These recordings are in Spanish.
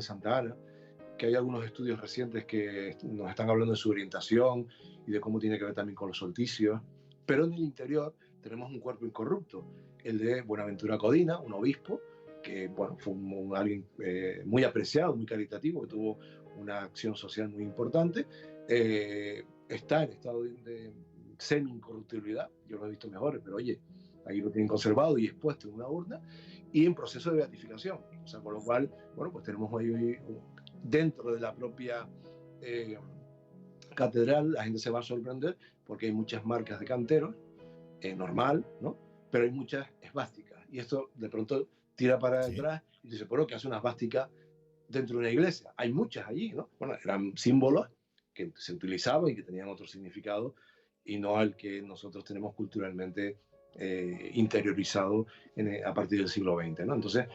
de Santa Ana, que hay algunos estudios recientes que nos están hablando de su orientación y de cómo tiene que ver también con los solsticios. Pero en el interior tenemos un cuerpo incorrupto, el de Buenaventura Codina, un obispo, que bueno, fue alguien muy apreciado, muy caritativo, que tuvo una acción social muy importante. Está en estado de semi-incorruptibilidad, yo lo he visto mejores, pero oye, ahí lo tienen conservado y expuesto en una urna, y en proceso de beatificación. O sea, con lo cual, bueno, pues tenemos ahí dentro de la propia catedral, la gente se va a sorprender porque hay muchas marcas de canteros, normal, ¿no? Pero hay muchas esvásticas. Y esto de pronto tira para detrás y dice, bueno, ¿qué hace una esvástica dentro de una iglesia? Hay muchas allí, ¿no? Bueno, eran símbolos que se utilizaban y que tenían otro significado y no al que nosotros tenemos culturalmente interiorizado a partir del siglo XX, ¿no? Entonces,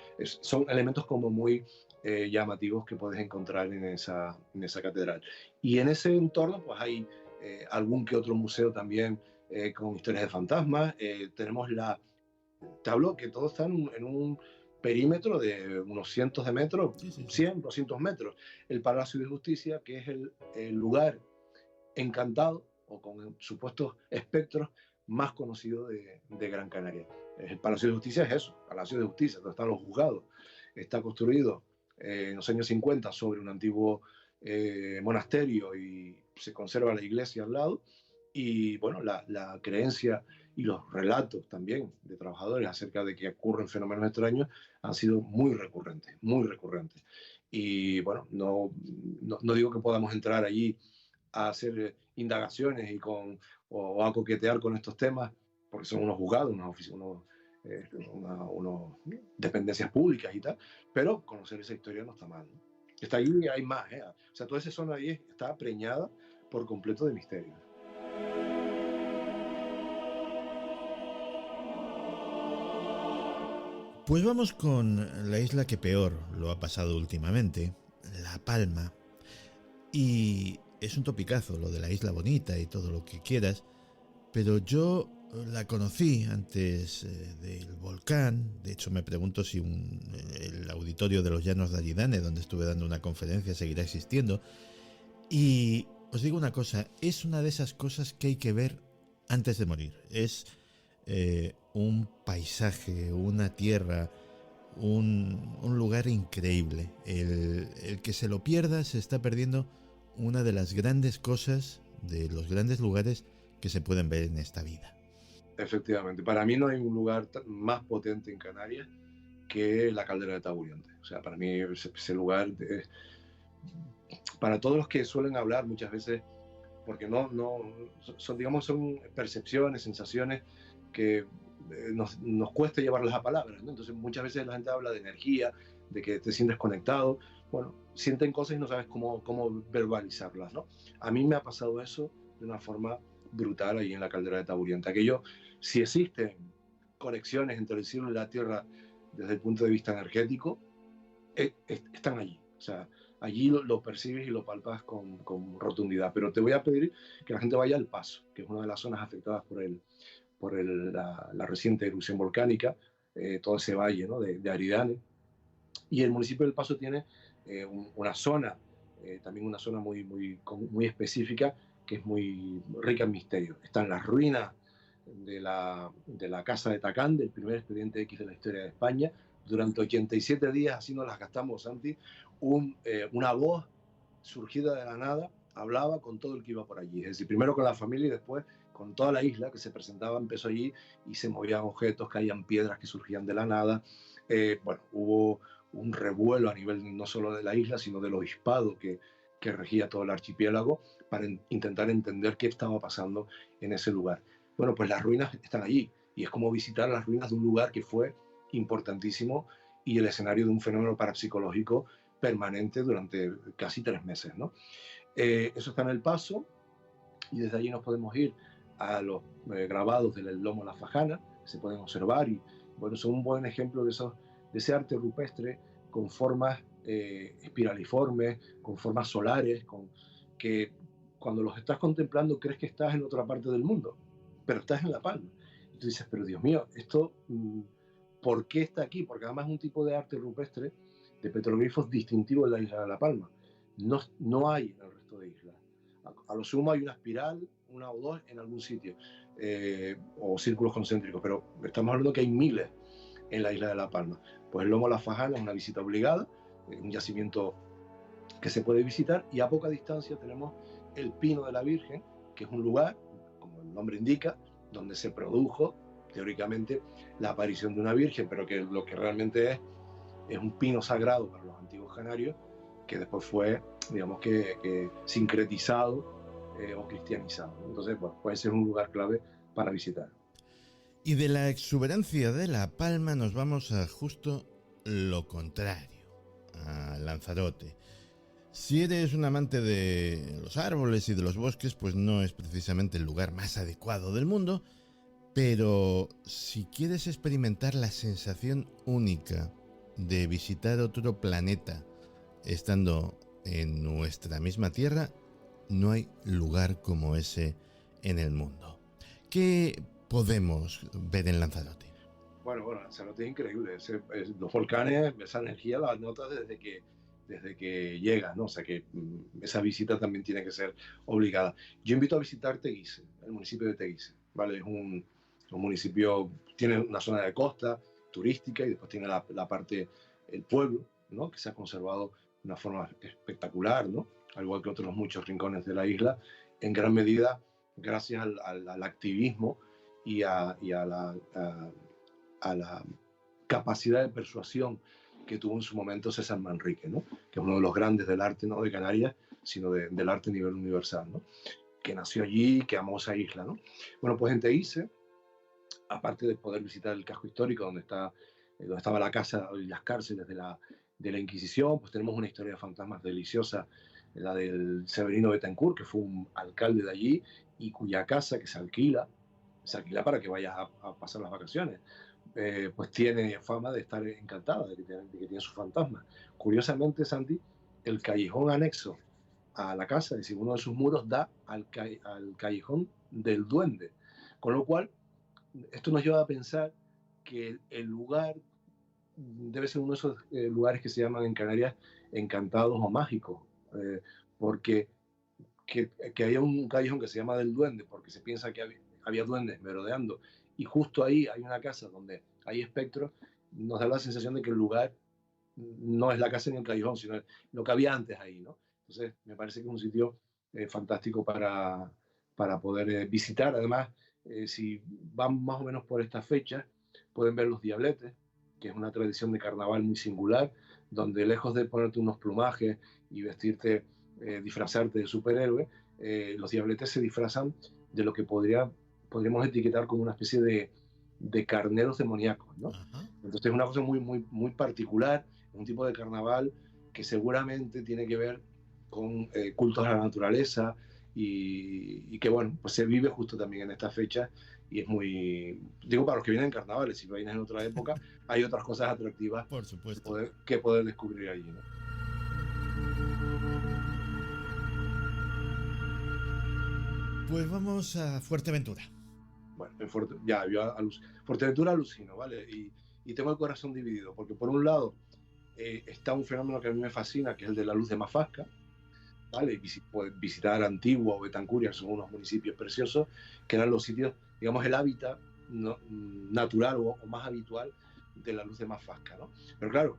son elementos como muy llamativos que puedes encontrar en esa catedral. Y en ese entorno, pues hay algún que otro museo también con historias de fantasmas. Tenemos te hablo que todo está en un perímetro de unos cientos de metros, 100, 200 metros. El Palacio de Justicia, que es el lugar encantado o con supuestos espectros más conocido de Gran Canaria. El Palacio de Justicia es eso, Palacio de Justicia, donde están los juzgados. Está construido en los años 50 sobre un antiguo monasterio y se conserva la iglesia al lado. Y bueno, la creencia y los relatos también de trabajadores acerca de que ocurren fenómenos extraños han sido muy recurrentes, muy recurrentes. Y bueno, no digo que podamos entrar allí a hacer indagaciones o a coquetear con estos temas, porque son unos juzgados, unos dependencias públicas y tal, pero conocer esa historia no está mal, ¿no? Está ahí y hay más, ¿eh? O sea, toda esa zona ahí está preñada por completo de misterio. Pues vamos con la isla que peor lo ha pasado últimamente, La Palma. Y es un topicazo lo de la isla bonita y todo lo que quieras, pero yo la conocí antes del volcán. De hecho, me pregunto si el auditorio de los Llanos de Aridane, donde estuve dando una conferencia, seguirá existiendo. Y os digo una cosa, es una de esas cosas que hay que ver antes de morir. Es un paisaje, una tierra, un lugar increíble. El que se lo pierda se está perdiendo una de las grandes cosas, de los grandes lugares que se pueden ver en esta vida. Efectivamente, para mí no hay un lugar más potente en Canarias que la caldera de Taburiente. O sea, para mí ese lugar, para todos los que suelen hablar muchas veces, porque son percepciones, sensaciones que nos cuesta llevarlas a palabras, ¿no? Entonces muchas veces la gente habla de energía, de que te sientes conectado. Bueno, sienten cosas y no sabes cómo verbalizarlas, ¿no? A mí me ha pasado eso de una forma brutal ahí en la caldera de Taburiente. Aquello, si existen conexiones entre el cielo y la tierra desde el punto de vista energético, están allí. O sea, allí lo percibes y lo palpas con rotundidad. Pero te voy a pedir que la gente vaya al Paso, que es una de las zonas afectadas por la reciente erupción volcánica, todo ese valle, ¿no?, de Aridane. Y el municipio del Paso tiene una zona, también una zona muy específica, que es muy rica en misterios. Están las ruinas de la casa de Tacán, del primer expediente X de la historia de España. Durante 87 días, así nos las gastamos, Santi, una voz surgida de la nada hablaba con todo el que iba por allí. Es decir, primero con la familia y después con toda la isla que se presentaba, empezó allí y se movían objetos, caían piedras que surgían de la nada. Bueno, hubo un revuelo a nivel no solo de la isla, sino del obispado que regía todo el archipiélago para intentar entender qué estaba pasando en ese lugar. Bueno, pues las ruinas están allí y es como visitar las ruinas de un lugar que fue importantísimo y el escenario de un fenómeno parapsicológico permanente durante casi 3 meses, ¿no? Eso está en el Paso y desde allí nos podemos ir a los grabados del Lomo La Fajana, que se pueden observar y bueno, son un buen ejemplo de ese arte rupestre con formas espiraliformes, con formas solares, que cuando los estás contemplando crees que estás en otra parte del mundo, pero estás en La Palma. Y tú dices, pero Dios mío, esto, ¿por qué está aquí? Porque además es un tipo de arte rupestre de petroglifos distintivos de la isla de La Palma. No hay en el resto de islas. A lo sumo hay una espiral, una o dos en algún sitio, o círculos concéntricos, pero estamos hablando que hay miles en la isla de La Palma. Pues el lomo La Fajana es una visita obligada, un yacimiento que se puede visitar, y a poca distancia tenemos el Pino de la Virgen, que es un lugar, como el nombre indica, donde se produjo teóricamente la aparición de una virgen, pero que lo que realmente es un pino sagrado para los antiguos canarios, que después fue, digamos que sincretizado o cristianizado. Entonces, bueno, puede ser un lugar clave para visitar. Y de la exuberancia de La Palma nos vamos a justo lo contrario, a Lanzarote. Si eres un amante de los árboles y de los bosques, pues no es precisamente el lugar más adecuado del mundo, pero si quieres experimentar la sensación única de visitar otro planeta estando en nuestra misma Tierra, no hay lugar como ese en el mundo. ¿Qué podemos ver en Lanzarote? Bueno, Lanzarote es increíble. Los volcanes, esa energía la notas desde que llegas, ¿no? O sea que esa visita también tiene que ser obligada. Yo invito a visitar Teguise, el municipio de Teguise, ¿vale? Es un municipio, tiene una zona de costa turística y después tiene la parte, el pueblo, ¿no? Que se ha conservado de una forma espectacular, ¿no? Al igual que otros muchos rincones de la isla, en gran medida gracias al activismo y a la capacidad de persuasión que tuvo en su momento César Manrique, ¿no? Que es uno de los grandes del arte, no de Canarias, sino del arte a nivel universal, ¿no? Que nació allí, que amó esa isla, ¿no? Bueno, pues en Teguise, aparte de poder visitar el casco histórico donde estaba la casa y las cárceles de la Inquisición, pues tenemos una historia de fantasmas deliciosa, la del Severino Betancourt, que fue un alcalde de allí y cuya casa, que se alquila para que vayas a pasar las vacaciones, pues tiene fama de estar encantada, de que tiene sus fantasmas. Curiosamente, Santi, el callejón anexo a la casa, es decir, uno de sus muros da al callejón del Duende, con lo cual esto nos lleva a pensar que el lugar debe ser uno de esos lugares que se llaman en Canarias encantados o mágicos, porque que haya un callejón que se llama del Duende, porque se piensa que había duendes merodeando, y justo ahí hay una casa donde hay espectros, nos da la sensación de que el lugar no es la casa ni el callejón, sino lo que había antes ahí, ¿no? Entonces, me parece que es un sitio fantástico para poder visitar. Además, si van más o menos por estas fechas, pueden ver los diabletes, que es una tradición de carnaval muy singular, donde lejos de ponerte unos plumajes y vestirte, disfrazarte de superhéroe, los diabletes se disfrazan de lo que podríamos etiquetar como una especie de carneros demoníacos, ¿no? Ajá. Entonces es una cosa muy, muy, muy particular, un tipo de carnaval que seguramente tiene que ver con cultos a la naturaleza y que, bueno, pues se vive justo también en esta fecha y es muy, digo, para los que vienen en carnavales, si vienes en otra época, hay otras cosas atractivas Por supuesto. que poder descubrir allí, ¿no? Pues vamos a Fuerteventura. Bueno, yo Fuerteventura alucino, ¿vale? Y tengo el corazón dividido, porque por un lado está un fenómeno que a mí me fascina, que es el de la luz de Mafasca, ¿vale? Y visitar Antigua o Betancuria, son unos municipios preciosos, que eran los sitios, digamos, el hábitat natural o más habitual de la luz de Mafasca, ¿no? Pero claro,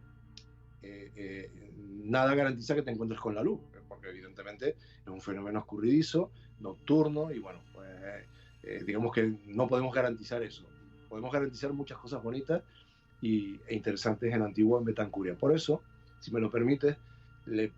nada garantiza que te encuentres con la luz, porque evidentemente es un fenómeno escurridizo, nocturno, y bueno, pues digamos que no podemos garantizar eso. Podemos garantizar muchas cosas bonitas e interesantes en Antigua, en Betancuria. Por eso, si me lo permites, le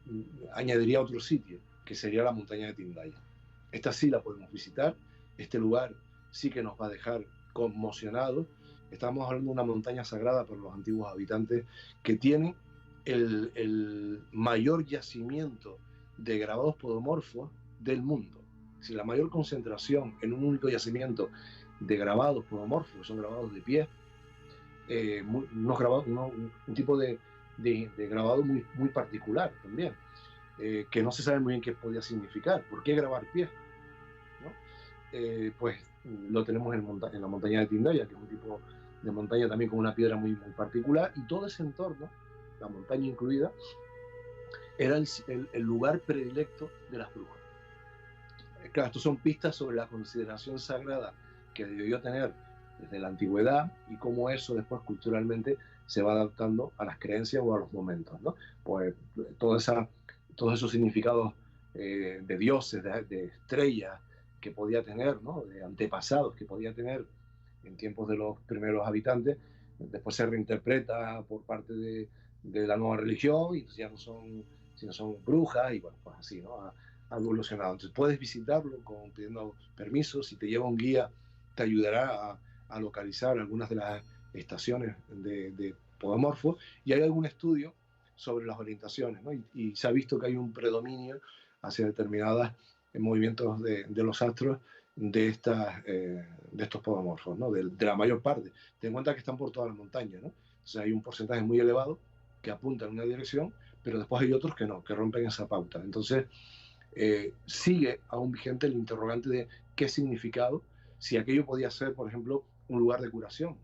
añadiría otro sitio, que sería la montaña de Tindaya. Esta sí la podemos visitar, este lugar sí que nos va a dejar conmocionados. Estamos hablando de una montaña sagrada para los antiguos habitantes que tiene el mayor yacimiento de grabados podomorfos del mundo. Si la mayor concentración en un único yacimiento de grabados podomorfos, son grabados de pie, un tipo de grabado muy, muy particular también, que no se sabe muy bien qué podía significar. ¿Por qué grabar pies? ¿No? Pues lo tenemos en la montaña de Tindaya, que es un tipo de montaña también con una piedra muy, muy particular, y todo ese entorno la montaña incluida, era el lugar predilecto de las brujas. Claro, estos son pistas sobre la consideración sagrada que debió tener desde la antigüedad y cómo eso después culturalmente se va adaptando a las creencias o a los momentos, ¿no? Pues todos esos significados de dioses, de estrellas que podía tener, ¿no? De antepasados que podía tener en tiempos de los primeros habitantes, después se reinterpreta por parte de la nueva religión y ya no son, sino son brujas y bueno, pues así, ¿no? Ha evolucionado. Entonces puedes visitarlo pidiendo permiso, si te lleva un guía te ayudará a localizar algunas de las estaciones de podomorfos y hay algún estudio sobre las orientaciones, ¿no? Y se ha visto que hay un predominio hacia determinados movimientos de los astros de estos podomorfos, ¿no? De la mayor parte. Ten en cuenta que están por toda la montaña, ¿no? Entonces hay un porcentaje muy elevado que apunta en una dirección, pero después hay otros que no, que rompen esa pauta. Entonces sigue aún vigente el interrogante de qué significado, si aquello podía ser, por ejemplo, un lugar de curación,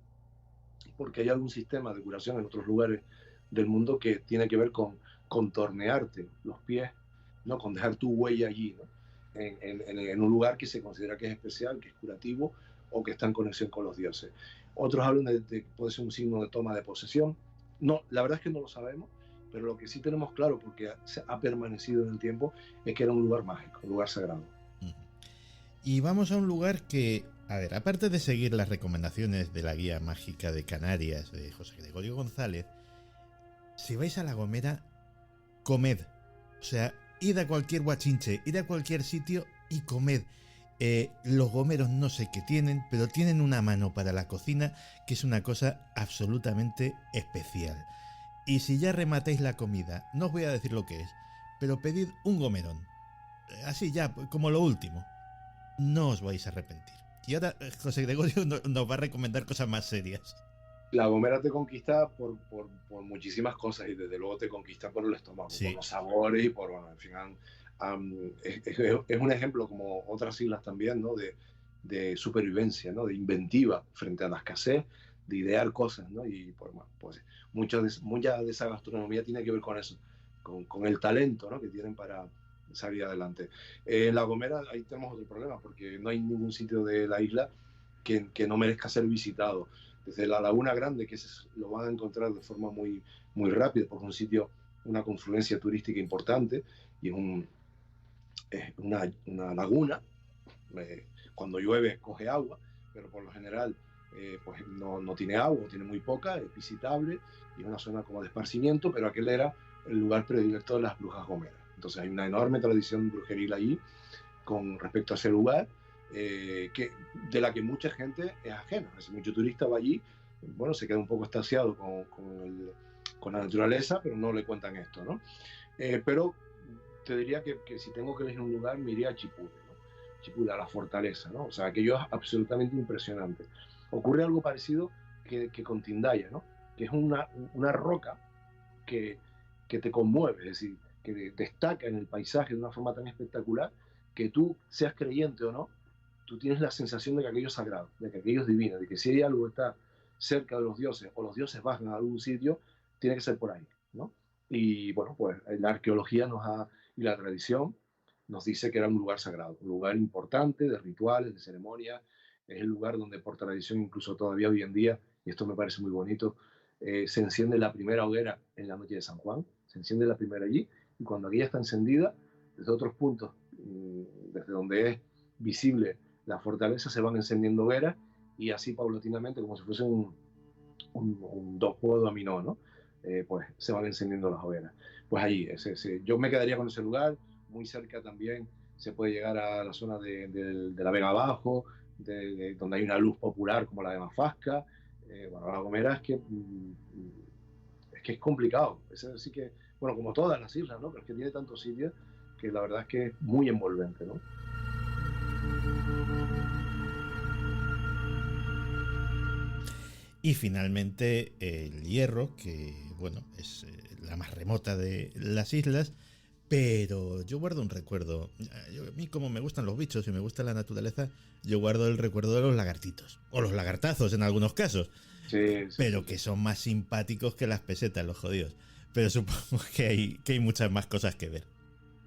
porque hay algún sistema de curación en otros lugares del mundo que tiene que ver con contornearte los pies, ¿no? Con dejar tu huella allí, ¿no? En un lugar que se considera que es especial, que es curativo o que está en conexión con los dioses. Otros hablan de que puede ser un signo de toma de posesión. No, la verdad es que no lo sabemos, pero lo que sí tenemos claro, porque ha permanecido en el tiempo, es que era un lugar mágico, un lugar sagrado. Y vamos a un lugar que, a ver, aparte de seguir las recomendaciones de la guía mágica de Canarias de José Gregorio González, si vais a La Gomera, comed. O sea, id a cualquier guachinche, id a cualquier sitio y comed. Los gomeros no sé qué tienen, pero tienen una mano para la cocina que es una cosa absolutamente especial. Y si ya rematáis la comida, no os voy a decir lo que es, pero pedid un gomerón. Así ya, como lo último. No os vais a arrepentir. Y ahora José Gregorio nos va a recomendar cosas más serias. La Gomera te conquista por muchísimas cosas y desde luego te conquista por el estómago, sí, por los sabores y por, bueno, en fin, es un ejemplo como otras islas también, ¿no? De supervivencia, ¿no? De inventiva frente a la escasez, de idear cosas, ¿no? Y bueno, pues mucha de esa gastronomía tiene que ver con eso, con el talento, ¿no? Que tienen para salir adelante. En La Gomera ahí tenemos otro problema porque no hay ningún sitio de la isla que no merezca ser visitado. Desde la Laguna Grande, que lo van a encontrar de forma muy, muy rápida, porque es un sitio, una confluencia turística importante y es una laguna. Cuando llueve coge agua, pero por lo general pues no tiene agua, tiene muy poca, es visitable y es una zona como de esparcimiento, pero aquel era el lugar predilecto de las brujas gomeras. Entonces hay una enorme tradición brujeril allí con respecto a ese lugar, de la que mucha gente es ajena. Es decir, mucho turista va allí, bueno, se queda un poco extasiado con la naturaleza, pero no le cuentan esto, ¿no? Pero te diría que si tengo que elegir un lugar, me iría a Chipude, ¿no? Chipude, a la fortaleza, ¿no? O sea, aquello es absolutamente impresionante. Ocurre algo parecido que con Tindaya, ¿no? Que es una roca que te conmueve, es decir, que destaca en el paisaje de una forma tan espectacular que tú, seas creyente o no, tú tienes la sensación de que aquello es sagrado, de que aquello es divino, de que si hay algo que está cerca de los dioses o los dioses bajan a algún sitio, tiene que ser por ahí, ¿no? Y bueno, pues la arqueología y la tradición nos dice que era un lugar sagrado, un lugar importante de rituales, de ceremonias. Es el lugar donde por tradición, incluso todavía hoy en día, y esto me parece muy bonito, se enciende la primera hoguera en la noche de San Juan, se enciende la primera allí, y cuando aquella está encendida, desde otros puntos, desde donde es visible la fortaleza, se van encendiendo hogueras, y así paulatinamente, como si fuese un juego de dominó, ¿no? Pues se van encendiendo las hogueras. Pues allí, yo me quedaría con ese lugar. Muy cerca también se puede llegar a la zona de la Vega Abajo, donde hay una luz popular como la de Mafasca. Bueno, La Gomera es que es complicado. Así que, bueno, como todas las islas, ¿no? Pero es que tiene tantos sitios que la verdad es que es muy envolvente, ¿no? Y finalmente el Hierro, que bueno, es la más remota de las islas, pero yo guardo un recuerdo. A mí, como me gustan los bichos y me gusta la naturaleza, yo guardo el recuerdo de los lagartitos, o los lagartazos en algunos casos, sí, pero que son más simpáticos que las pesetas, los jodidos. pero supongo que hay muchas más cosas que ver.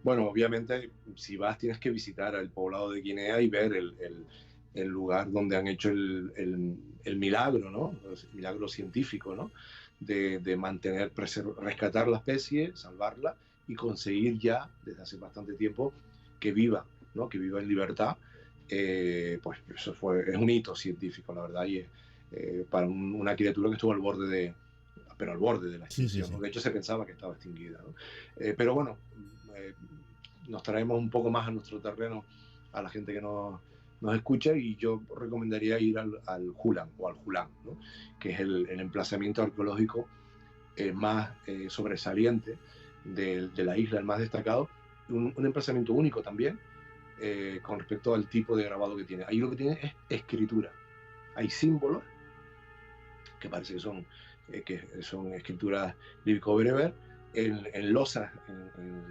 Bueno, obviamente, si vas tienes que visitar el poblado de Guinea y ver el lugar donde han hecho el milagro, ¿no? El milagro científico, ¿no? De mantener, rescatar la especie, salvarla y conseguir ya, desde hace bastante tiempo, que viva, ¿no? Que viva en libertad. Pues eso es un hito científico, la verdad, y es para una criatura que estuvo al borde pero al borde de la extinción. Sí, sí, sí. ¿No? De hecho, se pensaba que estaba extinguida, ¿no? Pero bueno, nos traemos un poco más a nuestro terreno a la gente que nos escucha, y yo recomendaría ir al Hulan o al Julán, ¿no? Que es el emplazamiento arqueológico más sobresaliente de la isla, el más destacado, un emplazamiento único también con respecto al tipo de grabado que tiene. Ahí lo que tiene es escritura. Hay símbolos que parece que son escrituras lírico-bereber en losas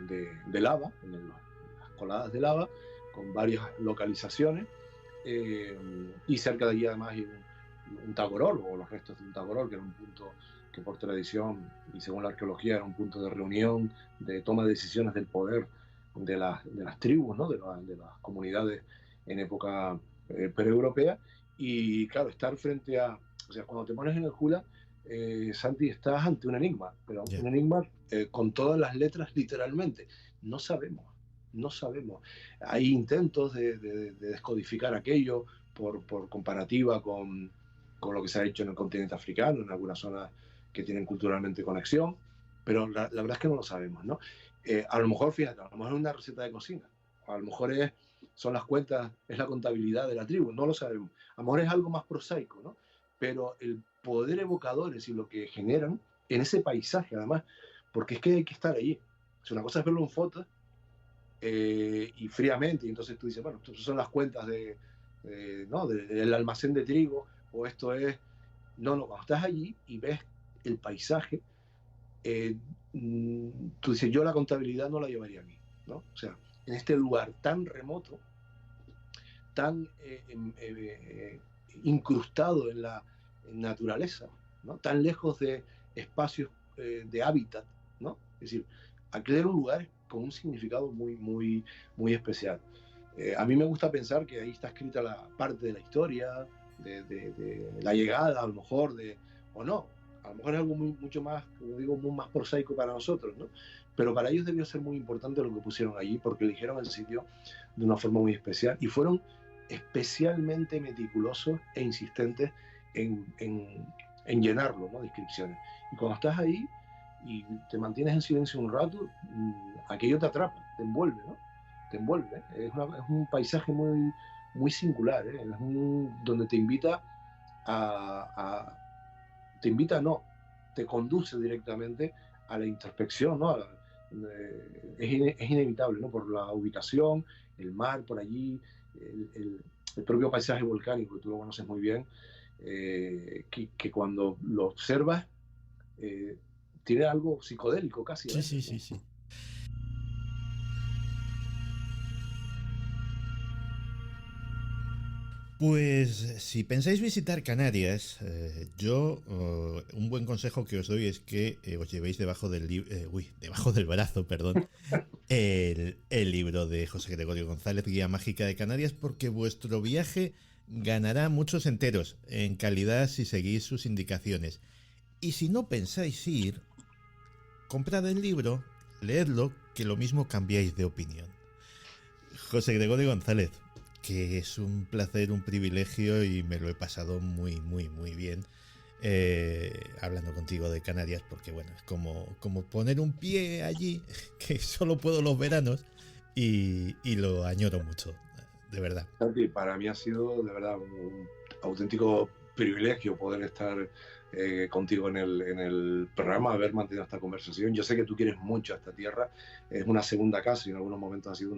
de lava, en las coladas de lava, con varias localizaciones, y cerca de allí además hay un tagorol, o los restos de un tagorol, que era un punto que por tradición y según la arqueología era un punto de reunión, de toma de decisiones del poder de las tribus, ¿no? de las comunidades en época preeuropea. Y claro, estar frente a, o sea, cuando te pones en el Hula, Santi, estás ante un enigma, pero un enigma con todas las letras literalmente. No sabemos. Hay intentos de descodificar aquello por comparativa con lo que se ha hecho en el continente africano, en algunas zonas que tienen culturalmente conexión, pero la verdad es que no lo sabemos, ¿no? A lo mejor, fíjate, a lo mejor es una receta de cocina, a lo mejor son las cuentas, es la contabilidad de la tribu, no lo sabemos. A lo mejor es algo más prosaico, ¿no? Pero el poder evocadores y lo que generan en ese paisaje, además, porque es que hay que estar allí. O sea, una cosa es verlo en fotos y fríamente, y entonces tú dices, bueno, estas son las cuentas ¿no? del almacén de trigo, o esto es... No, cuando estás allí y ves el paisaje, tú dices, yo la contabilidad no la llevaría a mí, ¿no? O sea, en este lugar tan remoto, tan incrustado en la naturaleza, ¿no? Tan lejos de espacios de hábitat, ¿no? Es decir, aquel era un lugar con un significado muy especial. A mí me gusta pensar que ahí está escrita la parte de la historia, de la llegada, a lo mejor, o no. A lo mejor es algo mucho más, como digo, muy más prosaico para nosotros, ¿no? Pero para ellos debió ser muy importante lo que pusieron allí, porque eligieron el sitio de una forma muy especial y fueron especialmente meticulosos e insistentes en llenarlo, ¿no? De inscripciones. Y cuando estás ahí y te mantienes en silencio un rato, aquello te atrapa, te envuelve, ¿no? Te envuelve. Es un paisaje muy singular, ¿eh? Donde te invita te conduce directamente a la introspección, ¿no? Es inevitable, ¿no? Por la ubicación, el mar por allí, el propio paisaje volcánico, que tú lo conoces muy bien, que cuando lo observas tiene algo psicodélico casi. Sí. Pues si pensáis visitar Canarias, un buen consejo que os doy es que os llevéis debajo del brazo, perdón, el libro de José Gregorio González, Guía Mágica de Canarias, porque vuestro viaje ganará muchos enteros en calidad si seguís sus indicaciones. Y si no pensáis ir, comprad el libro, leedlo, que lo mismo cambiáis de opinión. José Gregorio González, que es un placer, un privilegio, y me lo he pasado muy bien hablando contigo de Canarias, porque bueno, es como poner un pie allí, que solo puedo los veranos, y lo añoro mucho, de verdad. Santi, para mí ha sido de verdad un auténtico privilegio poder estar contigo en el programa, haber mantenido esta conversación. Yo sé que tú quieres mucho a esta tierra, es una segunda casa y en algunos momentos ha sido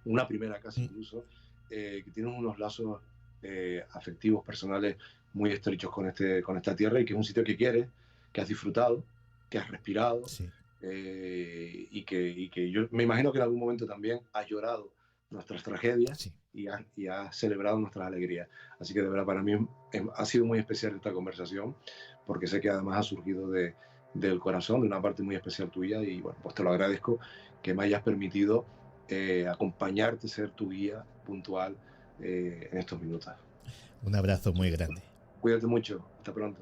una primera casa incluso, que tiene unos lazos afectivos, personales muy estrechos con esta tierra, y que es un sitio que quieres, que has disfrutado, que has respirado, sí. Y que yo me imagino que en algún momento también has llorado nuestras tragedias, sí, y has celebrado nuestras alegrías. Así que de verdad para mí ha sido muy especial esta conversación, porque sé que además ha surgido de del corazón, de una parte muy especial tuya, y bueno, pues te lo agradezco que me hayas permitido acompañarte, ser tu guía puntual en estos minutos. Un abrazo muy grande. Cuídate mucho, hasta pronto.